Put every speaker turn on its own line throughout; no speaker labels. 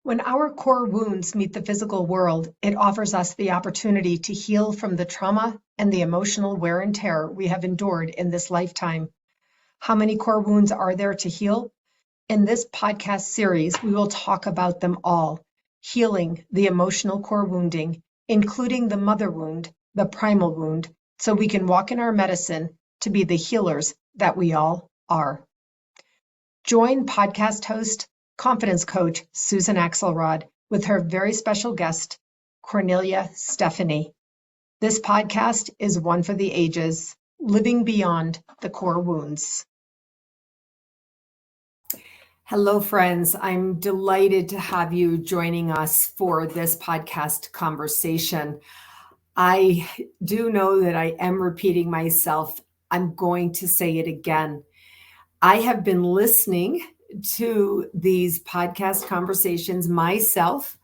When our core wounds meet the physical world, it offers us the opportunity to heal from the trauma and the emotional wear and tear we have endured in this lifetime. How many core wounds are there to heal? In this podcast series, we will talk about them all, healing the emotional core wounding, including the mother wound, the primal wound, so we can walk in our medicine to be the healers that we all are. Join podcast host, confidence coach Susan Axelrod with her very special guest, Kornelia Stephanie. This podcast is one for the ages, living beyond the core wounds. Hello, friends. I'm delighted to have you joining us for this podcast conversation. I do know that I am repeating myself. I'm going to say it again. I have been listening to these podcast conversations myself.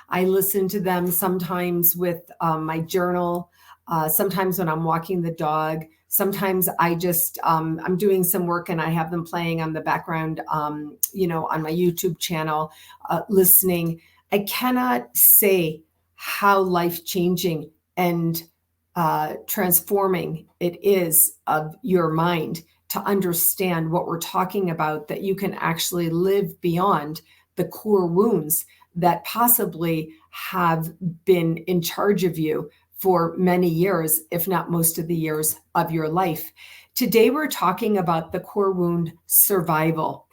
I listen to them sometimes with my journal, sometimes when I'm walking the dog. Sometimes I just, I'm doing some work and I have them playing on the background, on my YouTube channel, listening. I cannot say how life-changing and transforming it is of your mind to understand what we're talking about, that you can actually live beyond the core wounds that possibly have been in charge of you for many years, if not most of the years of your life. Today, we're talking about the core wound survival,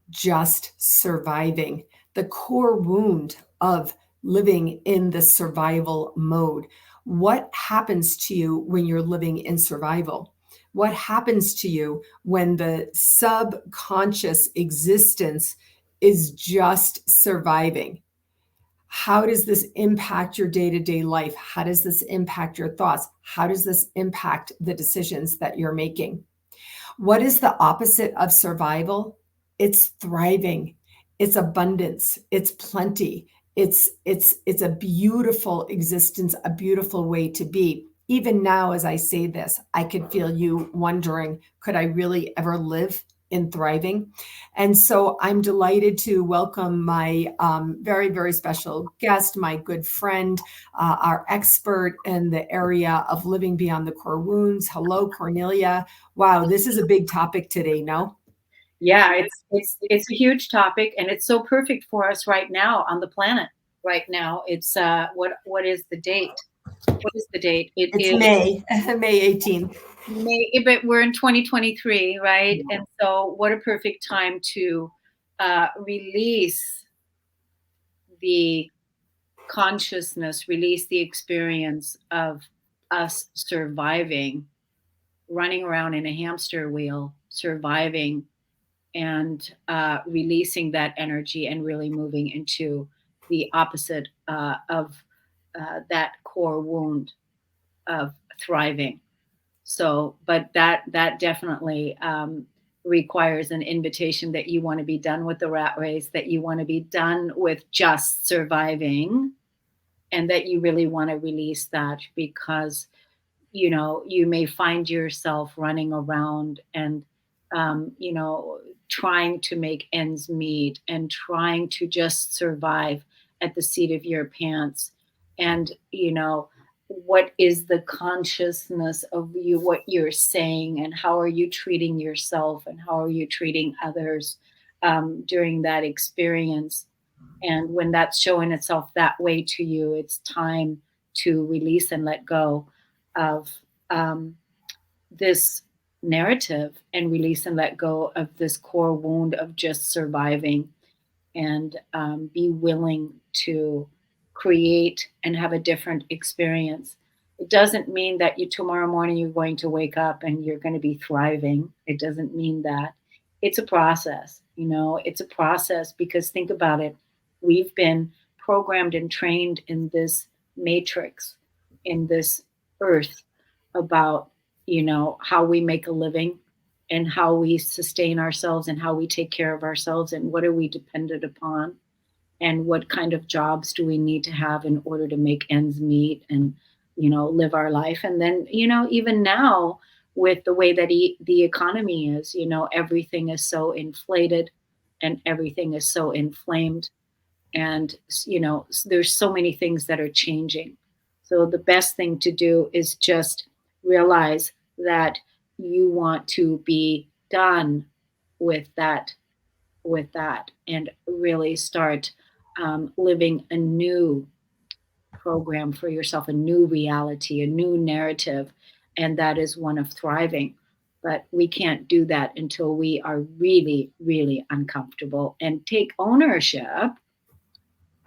just surviving, the core wound of living in the survival mode. What happens to you when you're living in survival? What happens to you when the subconscious existence is just surviving? How does this impact your day-to-day life? How does this impact your thoughts? How does this impact the decisions that you're making? What is the opposite of survival? It's thriving. It's abundance. It's plenty. It's a beautiful existence, a beautiful way to be. Even now, as I say this, I could feel you wondering, could I really ever live in thriving? And so I'm delighted to welcome my very, very special guest, my good friend, our expert in the area of living beyond the core wounds. Hello, Kornelia. Wow, this is a big topic today, no?
Yeah, it's a huge topic, and it's so perfect for us right now on the planet. Right now, it's what is the date? What is the date?
It's May 18th.
May, but we're in 2023, right?
Yeah.
And so what a perfect time to release the consciousness, release the experience of us surviving, running around in a hamster wheel, surviving, and releasing that energy and really moving into the opposite of that core wound of thriving. So, but that definitely requires an invitation that you want to be done with the rat race, that you want to be done with just surviving, and that you really want to release that, because you may find yourself running around and trying to make ends meet and trying to just survive at the seat of your pants. And what is the consciousness of you, what you're saying, and how are you treating yourself, and how are you treating others during that experience? And when that's showing itself that way to you, it's time to release and let go of this narrative, and release and let go of this core wound of just surviving, and be willing to create and have a different experience. It doesn't mean that tomorrow morning you're going to wake up and you're going to be thriving. It doesn't mean that. It's a process, it's a process, because think about it. We've been programmed and trained in this matrix, in this earth, about, how we make a living, and how we sustain ourselves, and how we take care of ourselves, and what are we dependent upon, and what kind of jobs do we need to have in order to make ends meet, and live our life. And then even now, with the way that the economy is, everything is so inflated and everything is so inflamed. And there's so many things that are changing. So the best thing to do is just realize that you want to be done with that and really start living a new program for yourself, a new reality, a new narrative, and that is one of thriving. But we can't do that until we are really, really uncomfortable and take ownership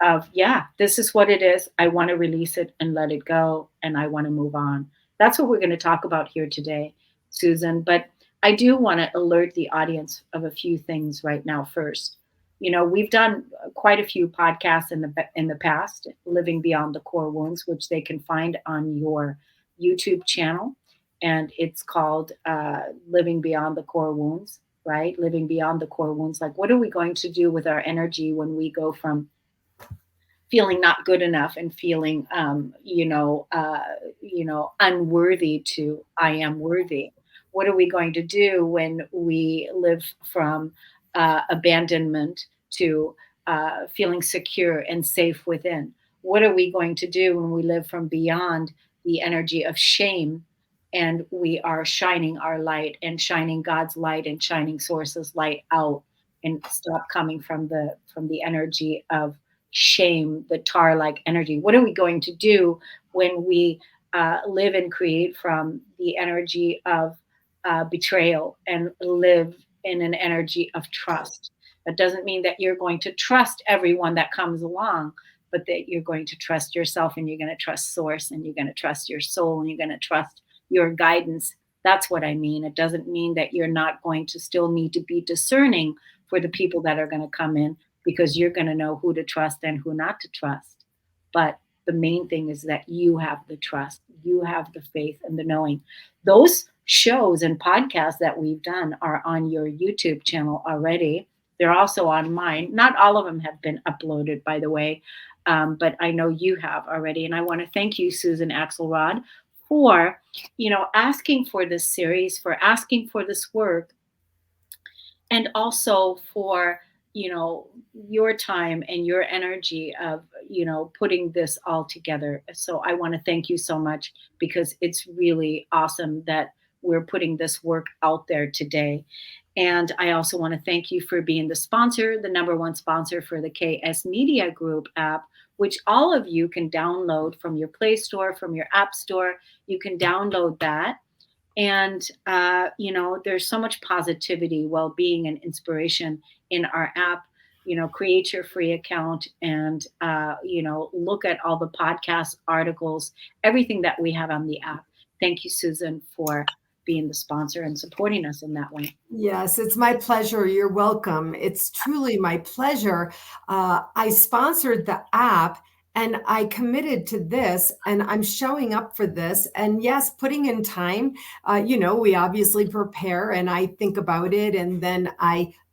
of, yeah, this is what it is. I want to release it and let it go, and I want to move on. That's what we're going to talk about here today, Susan. But I do want to alert the audience of a few things right now first. We've done quite a few podcasts in the past, living beyond the core wounds, which they can find on your YouTube channel, and it's called Living Beyond the Core Wounds. Right, living beyond the core wounds. Like, what are we going to do with our energy when we go from feeling not good enough and feeling unworthy to I am worthy? What are we going to do when we live from abandonment to feeling secure and safe within? What are we going to do when we live from beyond the energy of shame and we are shining our light and shining God's light and shining source's light out, and stop coming from the energy of shame, the tar like energy? What are we going to do when we live and create from the energy of betrayal and live in an energy of trust? That doesn't mean that you're going to trust everyone that comes along, but that you're going to trust yourself, and you're going to trust source, and you're going to trust your soul, and you're going to trust your guidance. That's what I mean. It doesn't mean that you're not going to still need to be discerning for the people that are going to come in, because you're going to know who to trust and who not to trust. But the main thing is that you have the trust, you have the faith and the knowing. Those shows and podcasts that we've done are on your YouTube channel already. They're also on mine. Not all of them have been uploaded, by the way, but I know you have already. And I want to thank you, Susan Axelrod, for asking for this series, for asking for this work, and also for your time and your energy of putting this all together. So I want to thank you so much, because it's really awesome that we're putting this work out there today. And I also want to thank you for being the sponsor, the number one sponsor for the KS Media Group app, which all of you can download from your Play Store, from your App Store. You can download that. And there's so much positivity, well-being, and inspiration in our app. Create your free account and look at all the podcast articles, everything that we have on the app. Thank you, Susan, for being the sponsor and supporting us in that way.
Yes, it's my pleasure. You're welcome. It's truly my pleasure. I sponsored the app, and I committed to this, and I'm showing up for this. And yes, putting in time, we obviously prepare, and I think about it. And then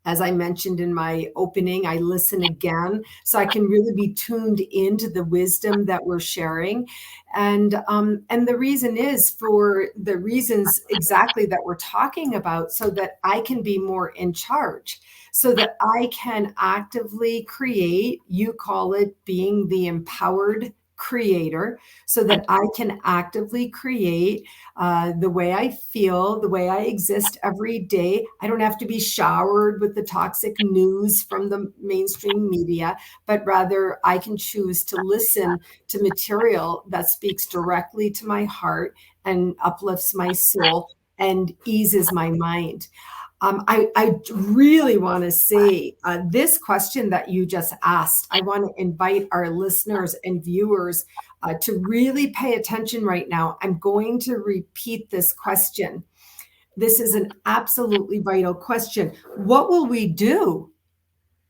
as I mentioned in my opening, I listen again, so I can really be tuned into the wisdom that we're sharing. And the reason is for the reasons exactly that we're talking about, so that I can be more in charge, so that I can actively create. You call it being the empowered creator, so that I can actively create the way I feel, the way I exist every day. I don't have to be showered with the toxic news from the mainstream media, but rather I can choose to listen to material that speaks directly to my heart and uplifts my soul and eases my mind. I really want to say this question that you just asked, I want to invite our listeners and viewers to really pay attention right now. I'm going to repeat this question. This is an absolutely vital question. What will we do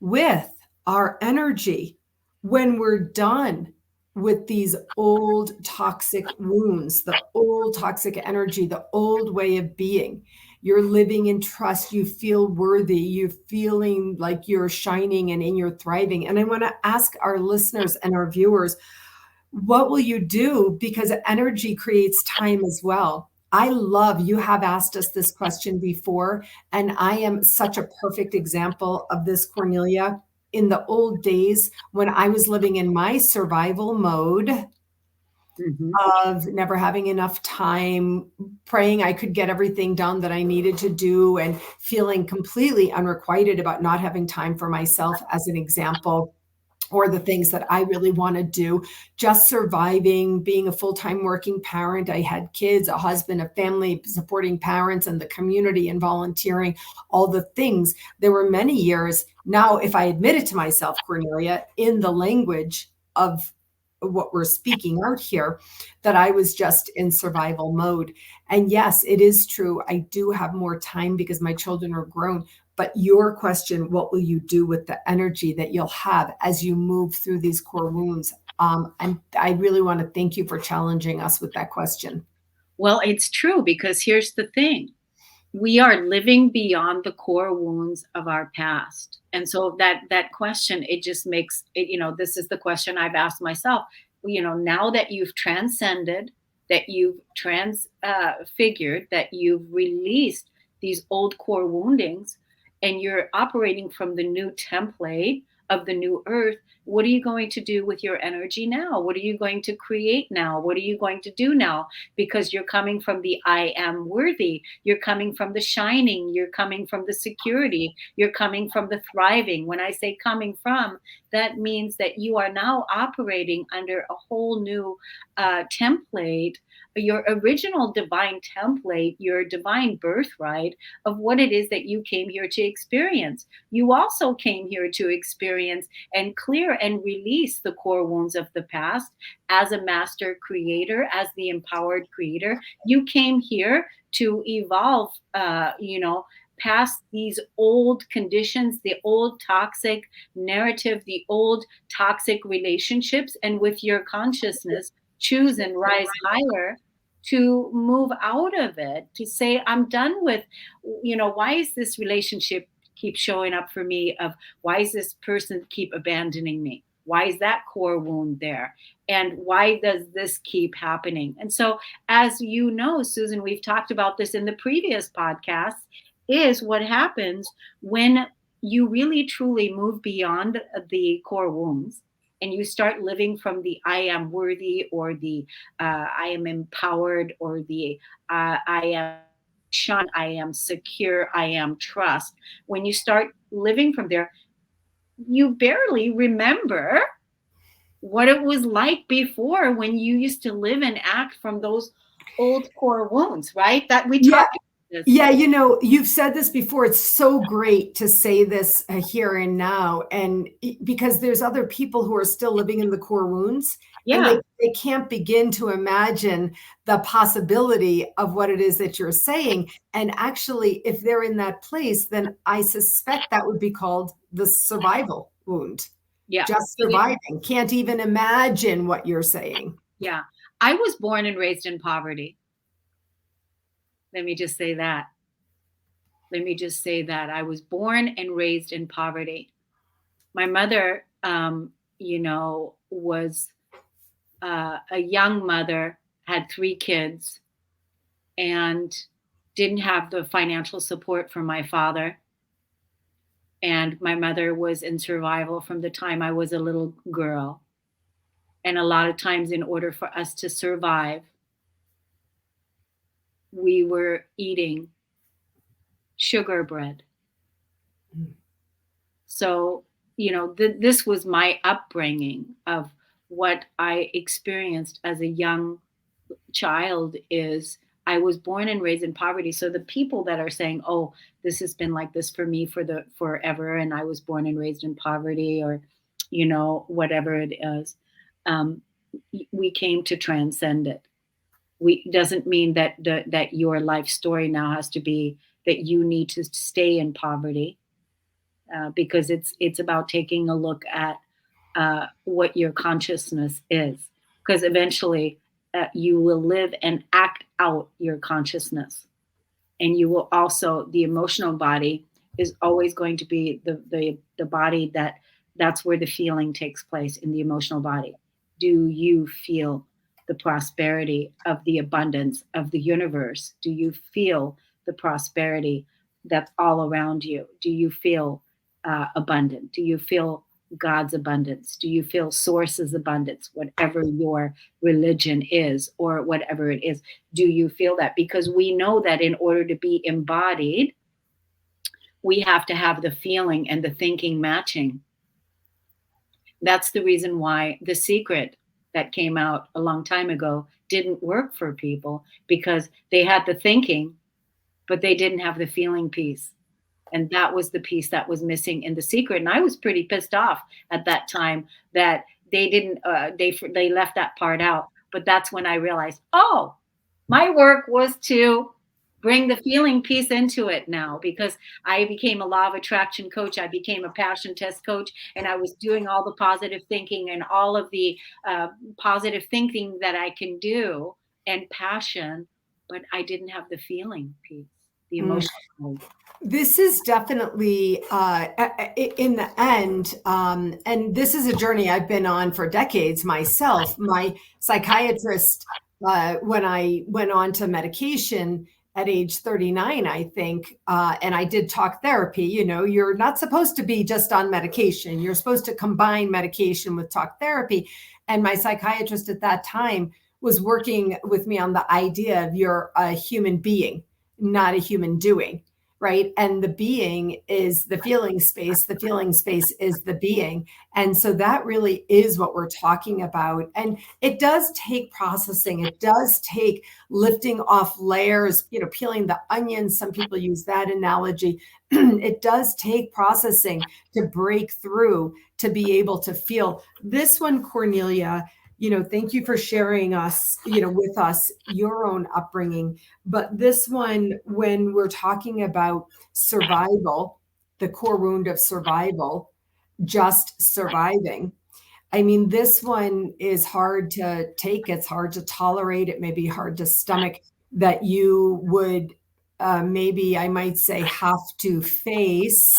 with our energy when we're done with these old toxic wounds, the old toxic energy, the old way of being? You're living in trust. You feel worthy. You're feeling like you're shining and in your thriving. And I want to ask our listeners and our viewers, what will you do? Because energy creates time as well. You have asked us this question before, and I am such a perfect example of this, Kornelia. in the old days when I was living in my survival mode of never having enough time, praying I could get everything done that I needed to do, and feeling completely unrequited about not having time for myself, as an example, or the things that I really want to do, just surviving, being a full-time working parent. I had kids, a husband, a family, supporting parents and the community and volunteering, all the things. There were many years. Now, if I admit it to myself, Kornelia, in the language of what we're speaking out here, that I was just in survival mode. And yes, it is true. I do have more time because my children are grown. But your question, what will you do with the energy that you'll have as you move through these core wounds? And I really want to thank you for challenging us with that question.
Well, it's true, because here's the thing. We are living beyond the core wounds of our past. And so that question, it just makes it, this is the question I've asked myself. Now that you've transcended, that you've transfigured, that you've released these old core woundings, and you're operating from the new template of the new earth, what are you going to do with your energy now? What are you going to create now? What are you going to do now? Because you're coming from the I am worthy. You're coming from the shining. You're coming from the security. You're coming from the thriving. When I say coming from, that means that you are now operating under a whole new template, your original divine template, your divine birthright of what it is that you came here to experience. You also came here to experience and clear and release the core wounds of the past as a master creator, as the empowered creator. You came here to evolve, past these old conditions, the old toxic narrative, the old toxic relationships, and with your consciousness, choose and rise higher to move out of it, to say, I'm done with, why is this relationship keep showing up for me, of why is this person keep abandoning me? Why is that core wound there? And why does this keep happening? And so, as you know, Susan, we've talked about this in the previous podcasts, is what happens when you really truly move beyond the core wounds and you start living from the I am worthy, or the I am empowered, or the I am shine, I am secure, I am trust. When you start living from there, you barely remember what it was like before, when you used to live and act from those old core wounds, right? That we talked about this.
Yeah, you've said this before. It's so great to say this here and now, and because there's other people who are still living in the core wounds,
Yeah.
and they can't begin to imagine the possibility of what it is that you're saying. And actually, if they're in that place, then I suspect that would be called the survival wound.
Yeah.
Just surviving. Can't even imagine what you're saying.
Yeah. I was born and raised in poverty. Let me just say that. I was born and raised in poverty. My mother, was a young mother, had 3 kids, and didn't have the financial support from my father. And my mother was in survival from the time I was a little girl. And a lot of times, in order for us to survive, we were eating sugar bread. So, this was my upbringing of what I experienced as a young child. Is I was born and raised in poverty. So the people that are saying, "Oh, this has been like this for me forever, and I was born and raised in poverty," or, whatever it is, we came to transcend it. Doesn't mean that that your life story now has to be that you need to stay in poverty, because it's about taking a look at what your consciousness is, because eventually you will live and act out your consciousness, and you will also, the emotional body is always going to be the body that's where the feeling takes place, in the emotional body. Do you feel the prosperity of the abundance of the universe? Do you feel the prosperity that's all around you? Do you feel abundant? Do you feel God's abundance? Do you feel source's abundance, whatever your religion is or whatever it is? Do you feel that? Because we know that in order to be embodied, we have to have the feeling and the thinking matching. That's the reason why The Secret that came out a long time ago didn't work for people, because they had the thinking, but they didn't have the feeling piece. And that was the piece that was missing in The Secret. And I was pretty pissed off at that time that they didn't, they left that part out. But that's when I realized, oh, my work was to bring the feeling piece into it now, because I became a law of attraction coach. I became a passion test coach, and I was doing all the positive thinking and all of the positive thinking that I can do and passion, but I didn't have the feeling piece, the emotional.
This is definitely in the end, and this is a journey I've been on for decades myself. My psychiatrist, when I went on to medication at age 39, I think, and I did talk therapy. You're not supposed to be just on medication. You're supposed to combine medication with talk therapy. And my psychiatrist at that time was working with me on the idea of you're a human being, not a human doing. Right. And the being is the feeling space. The feeling space is the being. And so that really is what we're talking about. And it does take processing. It does take lifting off layers, peeling the onions. Some people use that analogy. It does take processing to break through, to be able to feel. This one, Kornelia, thank you for sharing with us your own upbringing. But this one, when we're talking about survival, the core wound of survival, just surviving. I mean, this one is hard to take. It's hard to tolerate. It may be hard to stomach that you would maybe, I might say, have to face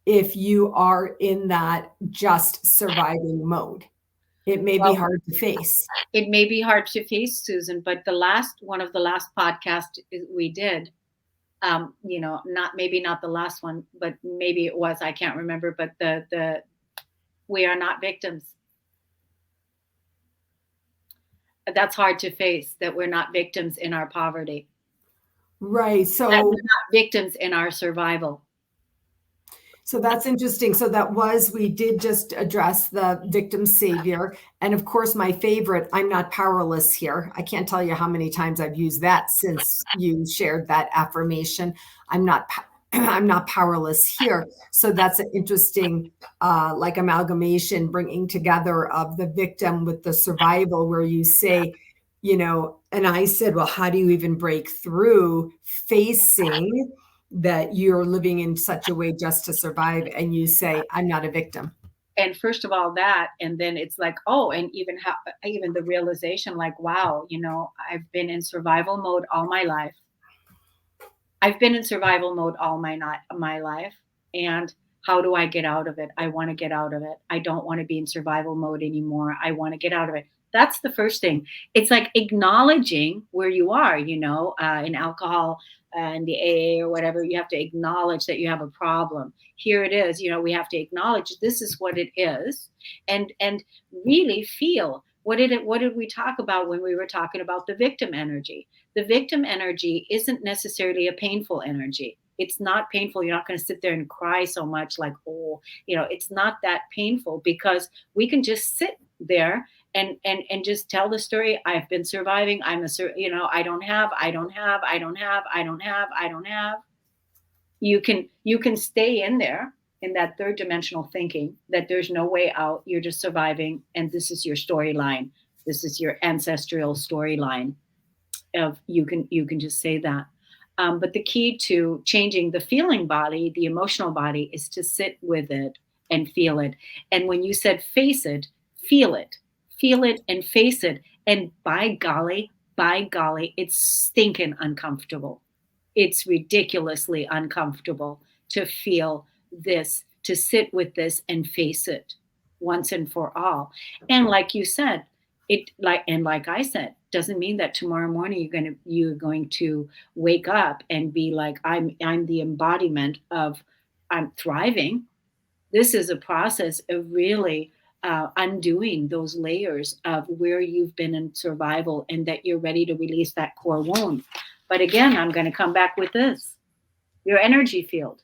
if you are in that just surviving mode. It may be hard to face.
It may be hard to face, Susan, but one of the last podcasts we did, not the last one, but maybe it was, I can't remember, but the we are not victims. That's hard to face, that we're not victims in our poverty.
Right. So
that we're not victims in our survival.
So that's interesting. So we did just address the victim savior. And of course, my favorite, I'm not powerless here. I can't tell you how many times I've used that since you shared that affirmation. I'm not powerless here. So that's an interesting, amalgamation, bringing together of the victim with the survival, where you say, and I said, well, how do you even break through facing that you're living in such a way just to survive? And you say, I'm not a victim.
And first of all that, and then it's like, oh, and even the realization, like, wow, I've been in survival mode all my life. I've been in survival mode all my life. And how do I get out of it? I want to get out of it. I don't want to be in survival mode anymore. I want to get out of it. That's the first thing. It's like acknowledging where you are, in alcohol and the AA or whatever. You have to acknowledge that you have a problem. Here it is. We have to acknowledge this is what it is, and really feel what did we talk about when we were talking about the victim energy? The victim energy isn't necessarily a painful energy. It's not painful. You're not going to sit there and cry so much like, oh, it's not that painful, because we can just sit there and just tell the story. I've been surviving. I don't have. You can stay in there in that third dimensional thinking that there's no way out. You're just surviving. And this is your storyline. This is your ancestral storyline of you can just say that. But the key to changing the feeling body, the emotional body, is to sit with it and feel it. And when you said face it, feel it and face it. And by golly, it's stinking uncomfortable. It's ridiculously uncomfortable to feel this, to sit with this and face it once and for all. And like you said, like I said, doesn't mean that tomorrow morning you're going to wake up and be like, I'm the embodiment of I'm thriving. This is a process of really undoing those layers of where you've been in survival and that you're ready to release that core wound. But again, I'm going to come back with this: your energy field.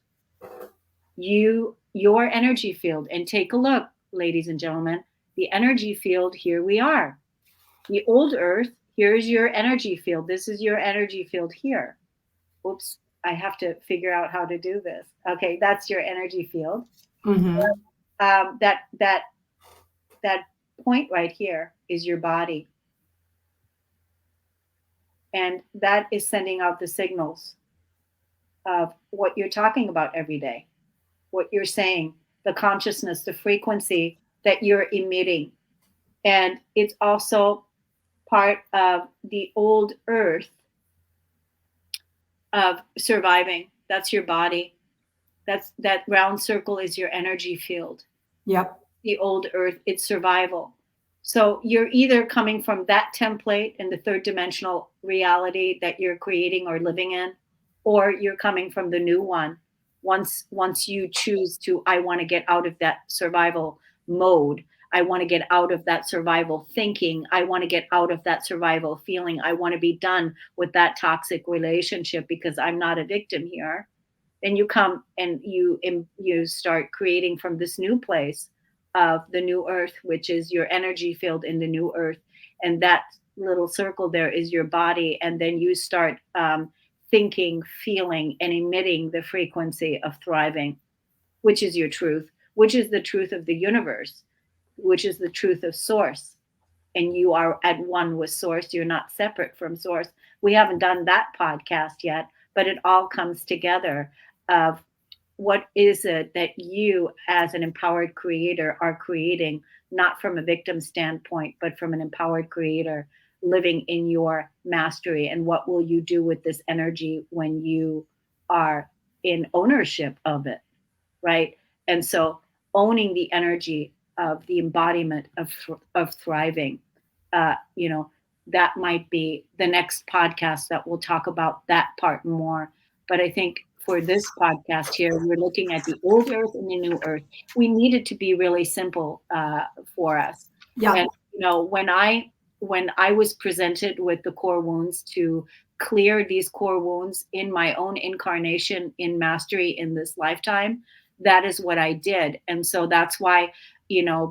Your energy field. And take a look, ladies and gentlemen, the energy field, here we are. The old earth, here's your energy field. This is your energy field here. Oops, I have to figure out how to do this. Okay, that's your energy field.
Mm-hmm.
That point right here is your body, and that is sending out the signals of what you're talking about every day, what you're saying, the consciousness, the frequency that you're emitting. And it's also part of the old earth of surviving. That's your body. That round circle is your energy field.
Yep.
The old earth, it's survival. So you're either coming from that template in the third dimensional reality that you're creating or living in, or you're coming from the new one. Once you choose to, I want to get out of that survival mode. I want to get out of that survival thinking. I want to get out of that survival feeling. I want to be done with that toxic relationship because I'm not a victim here. Then you come and you start creating from this new place of the new earth, which is your energy field in the new earth. And that little circle there is your body. And then you start thinking, feeling, and emitting the frequency of thriving, which is your truth, which is the truth of the universe, which is the truth of source. And you are at one with source. You're not separate from source. We haven't done that podcast yet, but it all comes together of what is it that you as an empowered creator are creating, not from a victim standpoint, but from an empowered creator living in your mastery. And what will you do with this energy when you are in ownership of it, right? And so owning the energy of the embodiment of thriving, that might be the next podcast that we'll talk about that part more. But I think for this podcast here, we're looking at the old earth and the new earth. We need it to be really simple for us.
Yeah.
And when I was presented with the core wounds to clear these core wounds in my own incarnation in mastery in this lifetime, that is what I did. And so that's why,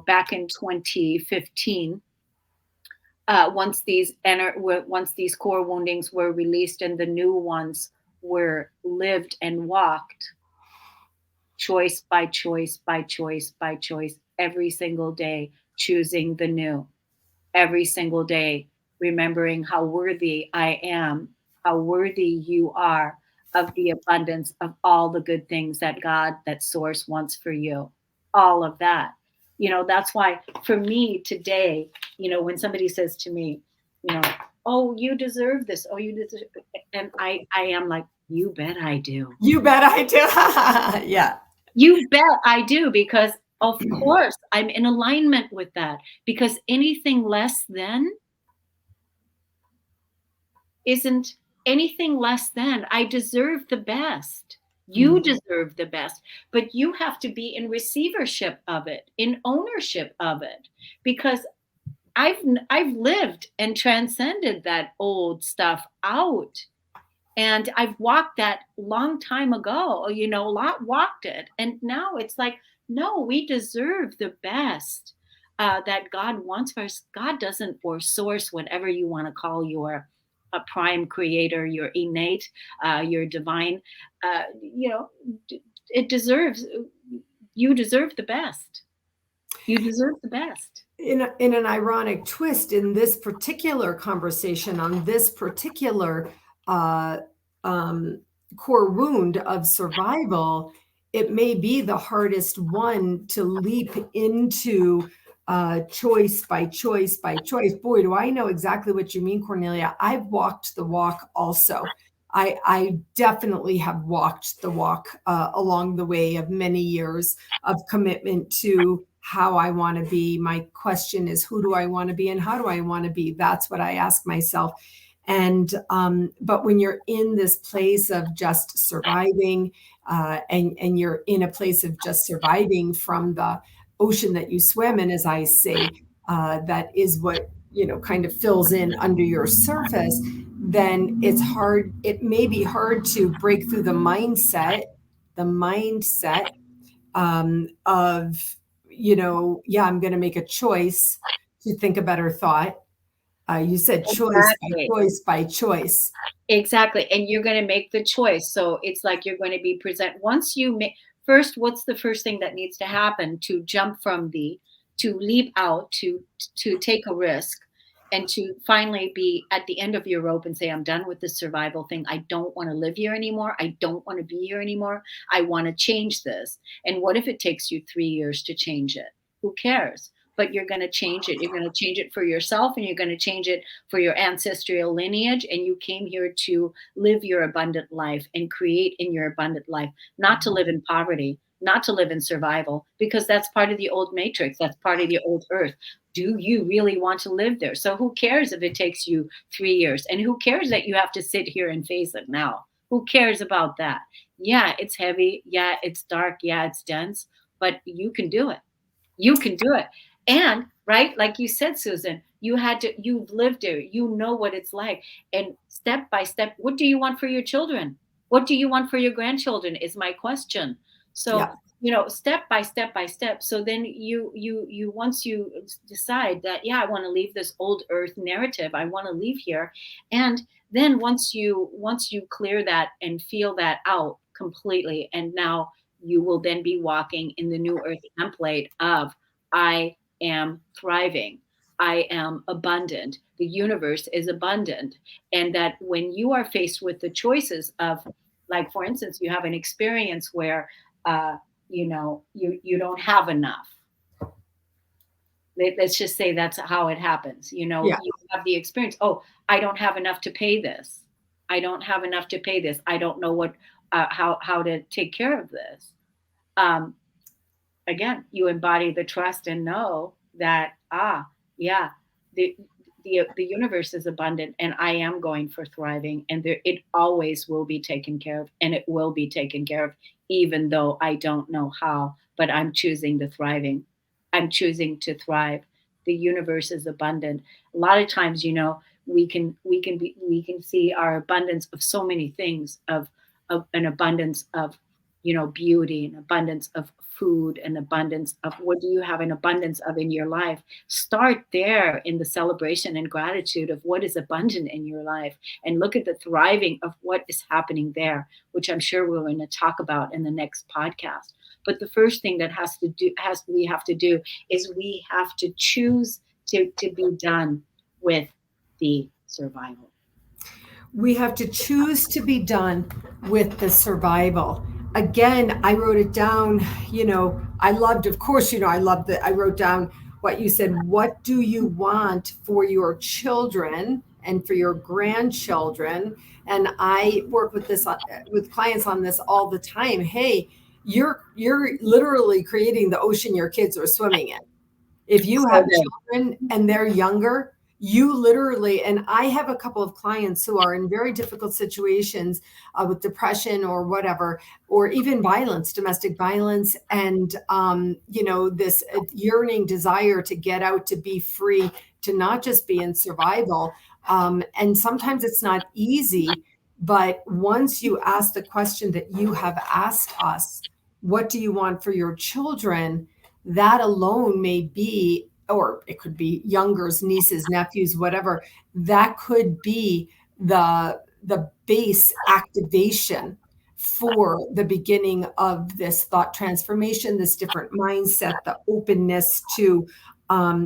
back in 2015, once these core woundings were released and the new ones were lived and walked, choice by choice by choice by choice, every single day, choosing the new, every single day, remembering how worthy I am, how worthy you are of the abundance of all the good things that God, that source wants for you, all of that. That's why for me today, when somebody says to me, oh, you deserve this. Oh, you deserve, and I am like, you bet I do.
You bet I do. Yeah.
You bet I do, because of course I'm in alignment with that, because anything less than isn't anything less than. I deserve the best. You deserve the best, but you have to be in receivership of it, in ownership of it, because I've lived and transcended that old stuff out. And I've walked that long time ago, walked it. And now it's like, no, we deserve the best that God wants for us. God doesn't, or source, whatever you want to call your a prime creator, your innate, your divine, it deserves, you deserve the best. You deserve the best.
In an ironic twist, in this particular conversation on this particular core wound of survival, it may be the hardest one to leap into choice by choice by choice. Boy, do I know exactly what you mean, Kornelia. I've walked the walk also. I definitely have walked the walk along the way of many years of commitment to how I want to be. My question is, who do I want to be and how do I want to be? That's what I ask myself. And but when you're in this place of just surviving, and you're in a place of just surviving from the ocean that you swim in, as I say, that is what, kind of fills in under your surface, then it's hard. It may be hard to break through the mindset of, yeah, I'm going to make a choice to think a better thought. You said choice by
Exactly.
choice by choice.
Exactly. And you're going to make the choice. So it's like you're going to be present. Once you make first, what's the first thing that needs to happen to jump from to leap out, to take a risk, and to finally be at the end of your rope and say, I'm done with this survival thing. I don't want to live here anymore. I don't want to be here anymore. I want to change this. And what if it takes you 3 years to change it? Who cares? But you're going to change it. You're going to change it for yourself, and you're going to change it for your ancestral lineage. And you came here to live your abundant life and create in your abundant life, not to live in poverty, not to live in survival, because that's part of the old matrix. That's part of the old earth. Do you really want to live there? So who cares if it takes you 3 years? And who cares that you have to sit here and face it now? Who cares about that? Yeah, it's heavy. Yeah, it's dark. Yeah, it's dense, but you can do it. You can do it. And right, like you said, Susan, you've lived there, you know what it's like. And step by step, what do you want for your children? What do you want for your grandchildren is my question. So,
Yeah.
step by step by step. So then you once you decide that, yeah, I want to leave this old earth narrative, I want to leave here. And then once you clear that and feel that out completely, and now you will then be walking in the new earth template of I am thriving. I am abundant. The universe is abundant. And that when you are faced with the choices of, like, for instance, you have an experience where, you don't have enough. Let's just say that's how it happens.
Yeah.
You have the experience. Oh, I don't have enough to pay this. I don't have enough to pay this. I don't know how to take care of this. Um, Again, you embody the trust and know that, yeah, the the universe is abundant, and I am going for thriving, and it always will be taken care of, and it will be taken care of, even though I don't know how, but I'm choosing the thriving. I'm choosing to thrive. The universe is abundant. A lot of times, we can see our abundance of so many things, of an abundance of, beauty, an abundance of food, an abundance of, what do you have an abundance of in your life? Start there in the celebration and gratitude of what is abundant in your life, and look at the thriving of what is happening there, which I'm sure we're going to talk about in the next podcast. But the first thing that we have to do is we have to choose to be done with the survival.
We have to choose to be done with the survival. Again, I wrote it down. I loved, of course, I loved that I wrote down what you said. What do you want for your children and for your grandchildren? And I work with clients on this all the time. Hey, you're literally creating the ocean your kids are swimming in. If you
So
have
good.
children and they're younger, you literally, and I have a couple of clients who are in very difficult situations, with depression or whatever, or even violence, domestic violence, and this yearning desire to get out, to be free, to not just be in survival. And sometimes it's not easy, but once you ask the question that you have asked us, what do you want for your children? That alone may be, or it could be youngers, nieces, nephews, whatever, that could be the base activation for the beginning of this thought transformation, this different mindset, the openness to,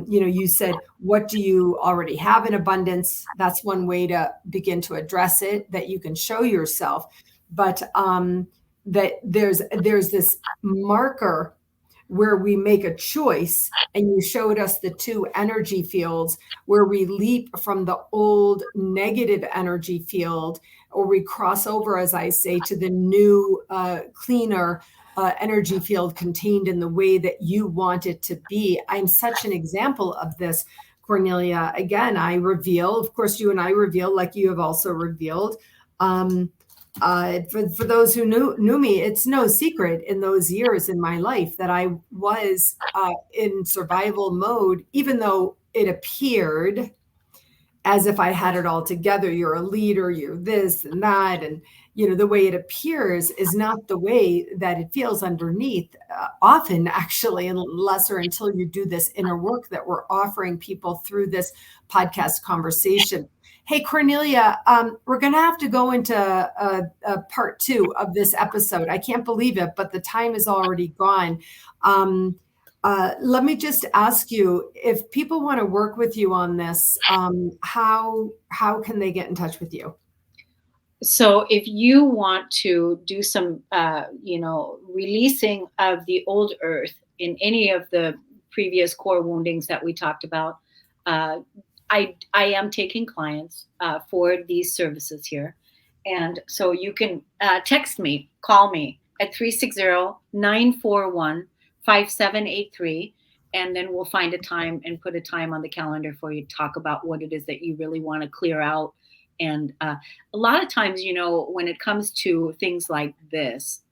you said, what do you already have in abundance? That's one way to begin to address it, that you can show yourself. But that there's this marker where we make a choice, and you showed us the two energy fields where we leap from the old negative energy field, or we cross over, as I say, to the new, cleaner energy field contained in the way that you want it to be. I'm such an example of this, Kornelia, again, I reveal, of course, you and I reveal, like you have also revealed. For those who knew me, it's no secret in those years in my life that I was in survival mode, even though it appeared as if I had it all together. You're a leader, you're this and that. And, the way it appears is not the way that it feels underneath, often actually, unless or until you do this inner work that we're offering people through this podcast conversation. Hey, Kornelia, we're going to have to go into a part 2 of this episode. I can't believe it, but the time is already gone. Let me just ask you, if people want to work with you on this, how can they get in touch with you?
So if you want to do some, releasing of the old earth in any of the previous core woundings that we talked about, I am taking clients for these services here. And so you can text me, call me at 360-941-5783. And then we'll find a time and put a time on the calendar for you to talk about what it is that you really want to clear out. And a lot of times, when it comes to things like this,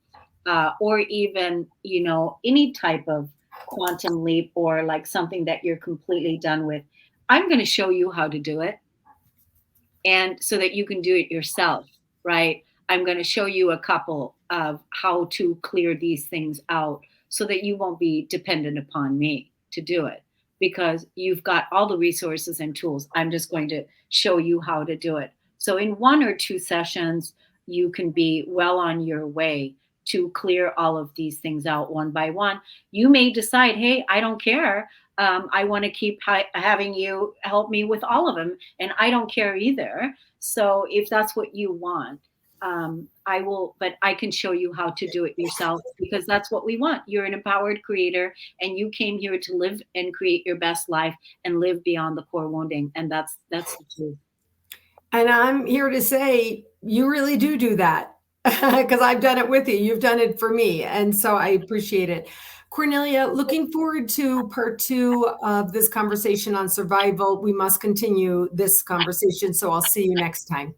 or even, any type of quantum leap or like something that you're completely done with, I'm going to show you how to do it. And so that you can do it yourself, right? I'm going to show you a couple of how to clear these things out so that you won't be dependent upon me to do it, because you've got all the resources and tools. I'm just going to show you how to do it. So in 1 or 2 sessions, you can be well on your way to clear all of these things out one by one. You may decide, hey, I don't care. I want to keep having you help me with all of them, and I don't care either. So if that's what you want, I will, but I can show you how to do it yourself, because that's what we want. You're an empowered creator, and you came here to live and create your best life and live beyond the core wounding. And that's the truth.
And I'm here to say you really do that, because I've done it with you. You've done it for me. And so I appreciate it. Kornelia, looking forward to part 2 of this conversation on survival. We must continue this conversation. So I'll see you next time.